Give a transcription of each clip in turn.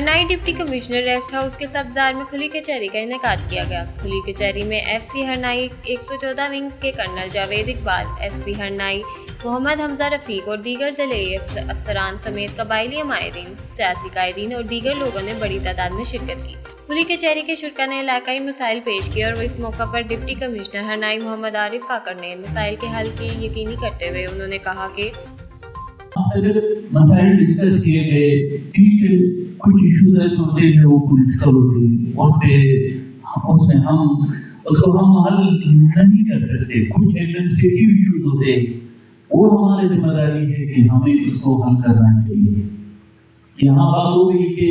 Harnai deputy commissioner rest house के सब्जार में खुली कचहरी का इनेकाद किया गया। खुली कचहरी में FC हरनाई 114 विंग के कर्नल जावेद इकबाल, SP हरनाई मोहम्मद हमजा रफीक और दीगर ज़िले अफसरान समेत कबायली माहिरीन, सियासी कायदीन और दीगर लोगों ने बड़ी तादाद में शिरकत की। खुली कचहरी के शुरा ने इलाकाई मसाइल पेश किए और इस मौका पर डिप्टी कमिश्नर हरनाई मोहम्मद आरिफ काकर ने मसाइल के हल की यकीनी करते हुए उन्होंने कहा कि मसाइल डिस्कस किए गए, ठीक है, कुछ इश्यूज ऐसे होते हैं वो पॉलिटिकल होते हैं और उसमें हम हल नहीं कर सकते। कुछ एडमिनिस्ट्रेटिव इश्यूज होते हैं, वो हमारी जिम्मेदारी है कि हमें उसको हल करना चाहिए। यहाँ बात हो गई कि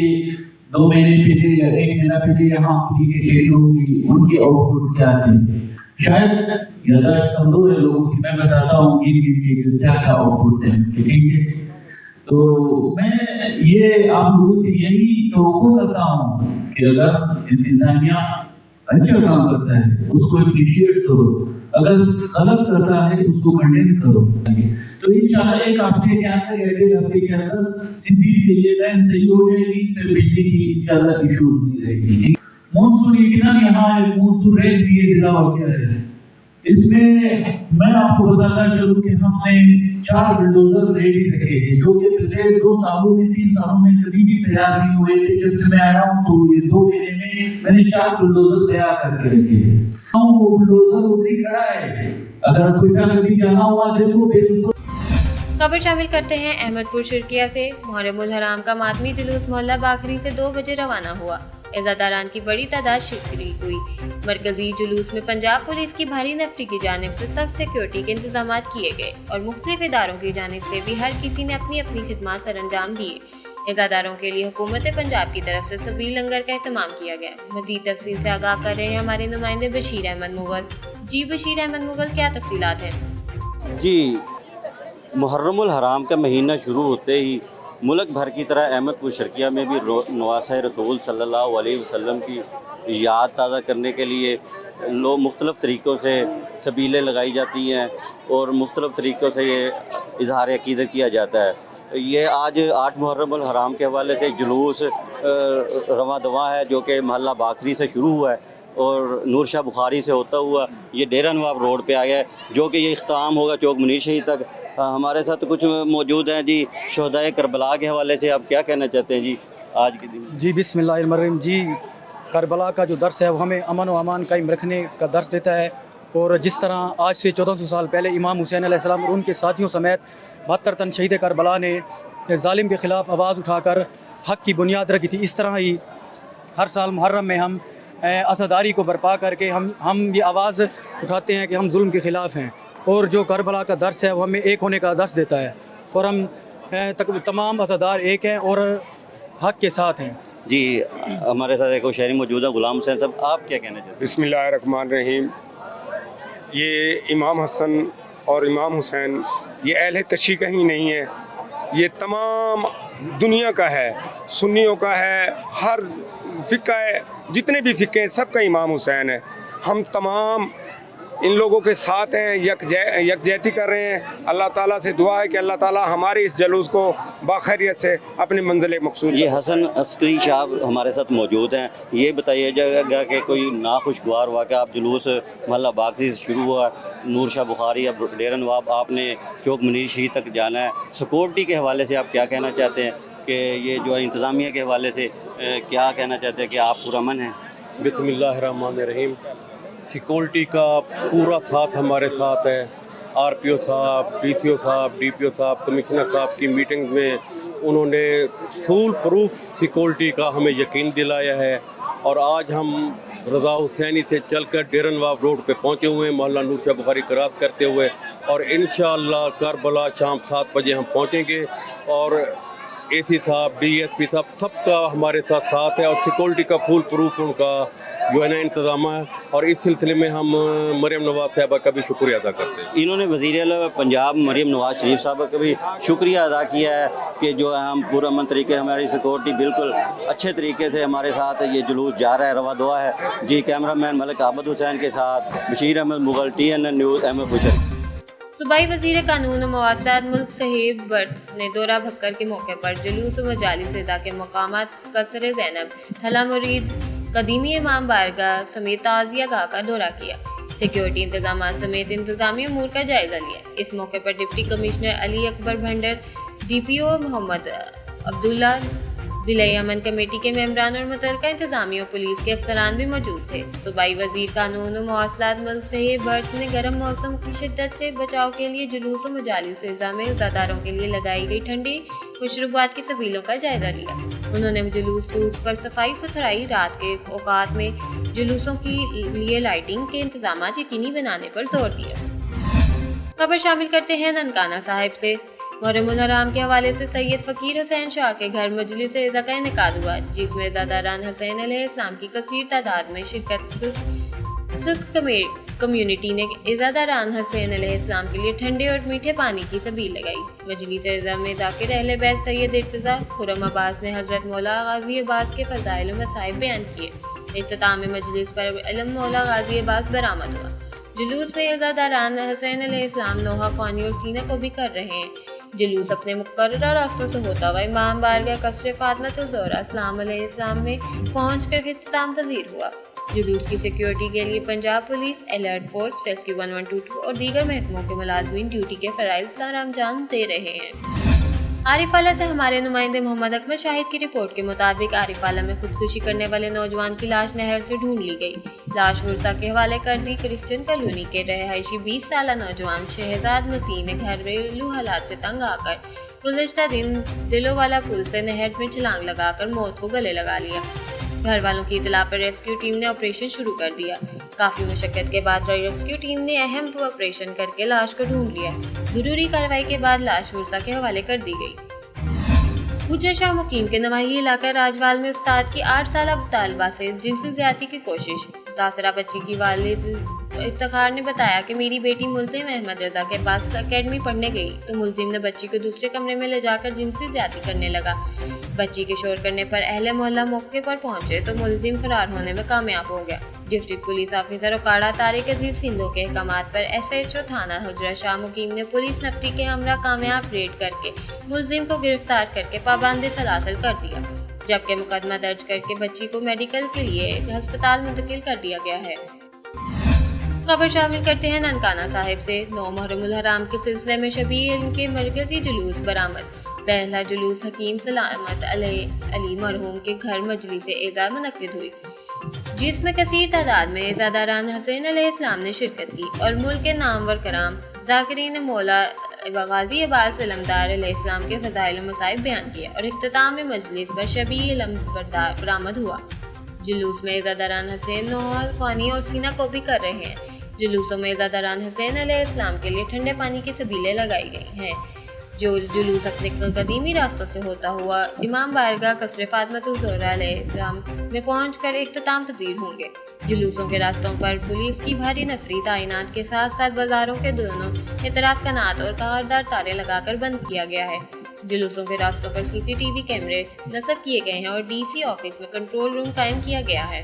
2 महीने पहले या 1 महीना पहले यहाँ खुली कचहरी होगी, उनके आउटपुट क्या थे, शायद याददाश्त कमजोर है लोगों की। मैं बताता हूँ कि क्या क्या आउटपुट है, ठीक है। तो मैं ये आप लोगों से यही तवक्को करता हूँ कि अगर इंतजामिया अच्छा काम करता है उसको अप्रिशिएट करो, अगर गलत करता है उसको कंडेम करो। तो इंशाल्लाह एक हफ्ते के अंदर या 1.5 हफ्ते के अंदर सीधी से ये लाइन सही हो जाएगी, फिर बिजली की इंशाल्लाह इशू नहीं रहेगी। मानसून यकीनन यहाँ मानसून रेंज भी जिला वाक़या है। इसमें मैं आपको बताना चलूँ कि हमने 4 बुलडोजर रेडी रखे हैं जो कि पिछले 2 सालों में 3 सालों में कभी भी तैयार नहीं हुए थे। जब से मैं आया हूँ तो ये 2 महीने में मैंने 4 बुलडोजर तैयार करके रखे हैं। वो बुलडोजर उधर ही खड़ा है, अगर कोई कभी जाना हुआ देखो बिल्कुल। खबर शामिल करते हैं अहमदपुर शिरकिया से। मुहर्रमुल हराम का मातमी जुलूस मोहल्ला बाखरी से 2 बजे रवाना हुआ। इज़ादारान की बड़ी तादाद शिरकत हुई। मरकजी जुलूस में पंजाब पुलिस की भारी नफरी की जानिब से सख्त सिक्योरिटी के इंतजाम किए गए और मुख्तलिफ इदारों की जानिब से भी हर किसी ने अपनी अपनी खिदमत सर अंजाम दिए। इज़ादारों के लिए हुकूमत पंजाब की तरफ से सबील लंगर का एहतमाम किया गया। मज़ीद तफसील से आगाह कर रहे हैं हमारे नुमाइंदे बशीर अहमद मुगल। जी बशीर अहमद मुगल, क्या तफसीलात हैं? जी, मुहर्रमुल हराम का महीना शुरू होते ही मुल्क भर की तरह अहमदपुर शिरकिया में भी नवासे रसूल सल्लल्लाहु अलैहि वसल्लम की याद ताज़ा करने के लिए लोग मुख्तलिफ़ तरीक़ों से सबीलें लगाई जाती हैं और मुख्तलिफ़ तरीक़ों से ये इजहार अक़ीदत किया जाता है। ये आज 8 मुहर्रमुल हराम के हवाले से जुलूस रवां दवा है जो कि मोहल्ला बाखरी से शुरू हुआ है और नूरशाह बुखारी से होता हुआ ये डेरा नवाब रोड पे आया है, जो कि ये इख्तिताम होगा चौक मुनीर शहीद तक। हमारे साथ कुछ मौजूद हैं जी, शोहदाए करबला के हवाले से आप क्या कहना चाहते हैं जी आज के दिन? जी बिस्मिल्लाहिर्रहमानिर्रहीम। जी, करबला का जो दर्स है वो हमें अमन व अमान कायम रखने का दर्स देता है। और जिस तरह आज से 1400 साल पहले इमाम हुसैन अलैहिस्सलाम और उनके साथियों समेत 72 तन शहीद करबला ने जालिम के ख़िलाफ़ आवाज़ उठाकर हक़ की बुनियाद रखी थी, इस तरह ही हर साल मुहर्रम में हम असदारी को बर्पा करके हम ये आवाज़ उठाते हैं कि हम जुल्म के ख़िलाफ़ हैं। और जो करबला का दर्स है वो हमें एक होने का दर्स देता है और हम तमाम अज़ादार एक हैं और हक़ के साथ हैं। जी, हमारे साथ एक शहरी मौजूद है गुलाम हुसैन साहब, आप क्या कहना चाहते हैं? बिस्मिल्लाहिर्रहमानिर्रहीम। ये इमाम हसन और इमाम हुसैन ये अहले तशी का ही नहीं है, ये तमाम दुनिया का है, सुन्नियों का है, हर फ़िक़्ह है, जितने भी फ़िक़्हे हैं सबका इमाम हुसैन है। हम तमाम इन लोगों के साथ हैं, यकजहती कर रहे हैं। अल्लाह ताला से दुआ है कि अल्लाह ताला हमारे इस जलूस को बाखैरियत से अपनी मंजिल मकसूद। ये हसन अस्करी साहब हमारे साथ मौजूद हैं, ये बताइएगा कि कोई नाखुशगवार वाक़या आप जुलूस मोहल्ला बाखरी से शुरू हुआ, नूरशाह बुखारी अब डेरा नवाब आपने चौक मुनीर शहीद तक जाना है, सिक्योरिटी के हवाले से आप क्या कहना चाहते हैं कि ये जो है इंतज़ामिया के हवाले से क्या कहना चाहते हैं कि आप पुरअमन हैं? बिस्मिल्लाहिर्रहमानिर्रहीम। सिक्योरिटी का पूरा साथ हमारे साथ है। RPO साहब, DCO साहब, DPO साहब, कमिश्नर साहब की मीटिंग में उन्होंने फुल प्रूफ सिक्योरिटी का हमें यकीन दिलाया है और आज हम रज़ा हुसैनी से चलकर डेरा नवाब रोड पे पहुँचे हुए हैं, मोहल्ला नूरशाह बुखारी क्रॉस करते हुए, और इंशाअल्लाह करबला शाम 7 बजे हम पहुँचेंगे। और AC साहब, DSP साहब सबका हमारे साथ है और सिक्योरिटी का फुल प्रूफ उनका जो है ना इंतज़ाम है। और इस सिलसिले में हम मरियम नवाज़ साहबा का भी शुक्रिया अदा करते हैं। इन्होंने वज़ीर-ए-आला पंजाब मरियम नवाज़ शरीफ साहबा का भी शुक्रिया अदा किया है कि जो है हम पुरअमन तरीके हमारी सिक्योरिटी बिल्कुल अच्छे तरीके से हमारे साथ ये जुलूस जा रहा है, रवा दुआ है। जी, कैमरा मैन मलिक आबद हुसैन के साथ बशीर अहमद मुगल, TNN न्यूज़, अहमदपुर। सूबाई वज़ीर कानून और मवासात मुल्क सहीब बट ने दौरा भक्कर के मौके पर जुलूस और मजालिस रज़ा के मकामात कसर ज़ैनब, थला मुरीद, कदीमी इमाम बारगाह समेत ताज़िया गाह का दौरा किया। सिक्योरिटी इंतजाम समेत इंतजामी अमूर का जायजा लिया। इस मौके पर deputy commissioner Ali Akbar Bhandar, DPO Mohammad Abdullah, ज़िला अमन कमेटी के मेंबरान और मुतल्लिका इंतजामी और पुलिस के अफसरान भी मौजूद थे। सूबाई वज़ीर कानून और मवासलात मुल्क सहीब बट ने गर्म मौसम की शिद्दत से बचाव के लिए जुलूस और मजालिस रज़ा में रोज़ादारों के लिए लगाई गई ठंडी मशरूबात की सबीलों का जायजा लिया। उन्होंने जुलूस रूट पर सफाई सुथराई, रात के औकात में जुलूसों के लिए लाइटिंग के इंतजाम यकीनी बनाने पर जोर दिया। खबर शामिल करते हैं ननकाना साहिब से। मुहर्रमुल हराम के हवाले से सैयद फ़कीर हुसैन शाह के घर मजलिस इज़ा का इनेकाद हुआ, जिसमें इज़ादारान हुसैन अलैहिस्सलाम की कसीर तादाद में शिरकत। सिख कम्युनिटी ने इज़ादारान हुसैन अलैहिस्सलाम के लिए ठंडे और मीठे पानी की सबील लगाई। मजलिस इज़ा में ज़ाकिर अहले बैत सैयद इर्तिज़ा खुर्रम अब्बास ने हज़रत मौला गाज़ी अब्बास के फ़ज़ाइल और मसाइब बयान किए। इख्तिताम मजलिस पर इल्म मौला गाज़ी अब्बास बरामद हुआ। जुलूस में इज़ादारान हुसैन अलैहिस्सलाम नोहा ख़्वानी और सीना को भी कर रहे हैं। जुलूस अपने मुकर्रर रास्तों से होता हुआ इमाम बारगाह कसर फ़ातिमा ज़ोहरा इस्लाम अलैहिस्सलाम में पहुंचकर इख्तिताम पज़ीर हुआ। जुलूस की सिक्योरिटी के लिए Punjab police, alert force, rescue 112 और दीगर महकमों के मुलाज़मीन ड्यूटी के फ़राइज़ सर अंजाम दे रहे हैं। आरिफाला से हमारे नुमाइंदे मोहम्मद अकमल शाहिद की रिपोर्ट के मुताबिक आरिफाला में खुदकुशी करने वाले नौजवान की लाश नहर से ढूंढ ली गई। लाश वर्षा के हवाले कर दी। क्रिश्चियन कॉलोनी के रहायशी 20 साल नौजवान शहजाद मसीह ने घरेलू हालात से तंग आकर गुज़िश्ता दिन दिलोवाला पुल से नहर में छलांग लगाकर मौत को गले लगा लिया। घर वालों की इतला पर रेस्क्यू टीम ने ऑपरेशन शुरू कर दिया। काफी मुशक्कत के बाद रेस्क्यू टीम ने अहम ऑपरेशन करके लाश को ढूंढ लिया। जरूरी कार्रवाई के बाद लाश वर्षा के हवाले कर दी गई। गुज्जर शाह मुकीम के नवाही इलाका राजवाल में उस्ताद की 8 साल तालिबा से जिनसी ज्यादती की कोशिश। मुतासरा बच्ची की वालिद इफ्तिखार ने बताया कि मेरी बेटी मुल्जिम अहमद रजा के पास अकेडमी पढ़ने गई तो मुल्जिम ने बच्ची को दूसरे कमरे में ले जाकर जिनसी ज्यादती करने लगा। बच्ची के शोर करने पर अहले मोहल्ला मौके पर पहुंचे तो मुल्जिम फरार होने में कामयाब हो गया। District police officer Okara Tariq Aziz Sindhu के अहकामात पर SHO थाना हुजरा शाह मुकीम ने पुलिस नफरी के हमरा कामयाब रेड करके मुल्जिम को गिरफ्तार करके पाबंदी सलासल कर दिया, जबकि मुकदमा दर्ज करके बच्ची को मेडिकल के लिए अस्पताल मुंतकिल कर दिया गया है। खबर शामिल करते हैं ननकाना साहिब से। 9 मुहर्रमुल हराम के सिलसिले में शबीह के मरकजी जुलूस बरामद। पहला जुलूस हकीम सलामत अली मरहूम के घर मजलिस इज़ा मुनक्किद हुई, जिसमें कसीर तादाद में इज़ादारान हुसैन अलैहिस्सलाम ने शिरकत की और मुल्क के नामवर कराम ज़ाकिरीन मौला गाज़ी अब्बास इल्मदार अलैहिस्सलाम के फ़ज़ाइल और मसाइब बयान किए और इख्तिताम मजलिस पर शबीह इल्म बरामद हुआ। जुलूस में इज़ादारान हुसैन नोहा ख़्वानी और सीना को भी कर रहे हैं। जुलूसों में इज़ादारान हुसैन अलैहिस्सलाम के लिए ठंडे पानी की सबीलें लगाई गई हैं। जो जुलूस अपने कदीमी रास्तों से होता हुआ इमाम बारगाह कसर फ़ातिमा ज़ोहरा अलैहिस्सलाम में पहुंचकर इख्तिताम पज़ीर होंगे। जुलूसों के रास्तों पर पुलिस की भारी नफरी तैनात के साथ साथ बाजारों के दोनों इतराफ कनात और कहारदार तारे लगाकर बंद किया गया है। जुलूसों के रास्तों पर CCTV कैमरे नस्ब किए गए हैं और DC ऑफिस में कंट्रोल रूम कायम किया गया है।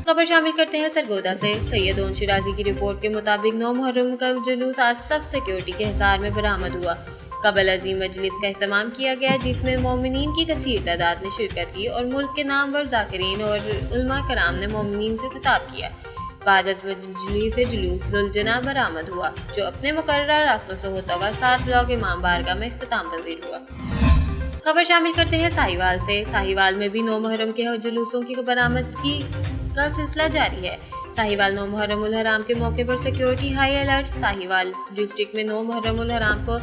खबर शामिल करते हैं सरगोदा से। सैयद ओन शिराजी की रिपोर्ट के मुताबिक 9 मुहर्रम का जुलूस आज सख्त सिक्योरिटी के हिसार में बरामद हुआ। कबल अजीम मजलिस का एहतमाम किया गया, जिसमें मोमिनीन की कसीर तादाद ने शिरकत की और मुल्क के नामवर ज़ाकिरीन और उलमा कराम ने मोमिनीन से खिताब किया। बाद अज़ मजलिस से जुलूस ज़ुलजना बरामद हुआ, जो अपने मुकर्रर रास्तों से होता हुआ 7 ब्लॉक इमाम बारगाह में इख्तिताम पज़ीर हुआ। खबर शामिल करते हैं साहिवाल से। साहिवाल में भी 9 मुहर्रम के जुलूसों की बरामदगी का सिलसिला जारी है। साहिवाल 9 मुहर्रमुल हराम के मौके पर security high alert. Sahiwal district में 9 मुहर्रमुल हराम को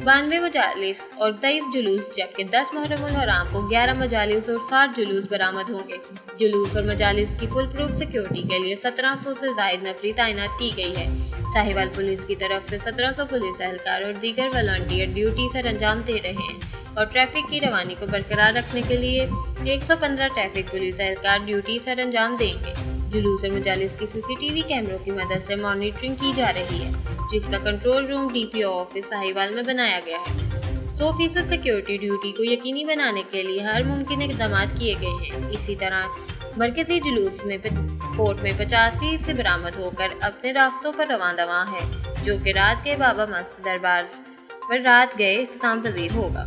92 मजालिस और 23 जुलूस, जबकि 10 मुहर्रमुल हराम को 11 मजालिस और 60 जुलूस बरामद होंगे। जुलूस और मजालिस की फुल प्रूफ सिक्योरिटी के लिए 1700 से ज़ायद नफरी तैनात की गई है। साहिवाल पुलिस की तरफ से 1700 पुलिस एहलकार और दीगर वॉलंटियर ड्यूटी सर अंजाम दे रहे हैं और ट्रैफिक की रवानी को बरकरार रखने के लिए 115 ट्रैफिक पुलिस एहलकार ड्यूटी सर अंजाम देंगे। जुलूस और मजालिस की CCTV कैमरों की मदद से मॉनिटरिंग की जा रही है, जिसका control room DPO office Sahiwal में बनाया गया है। 100% सिक्योरिटी ड्यूटी को यकीनी बनाने के लिए हर मुमकिन इक़दाम किए गए हैं। इसी तरह मरकजी जुलूस में कोट में 85 से बरामद होकर अपने रास्तों पर रवां है, जो कि रात के बाबा मस्त दरबार पर रात गए इख्तिताम पजीर होगा।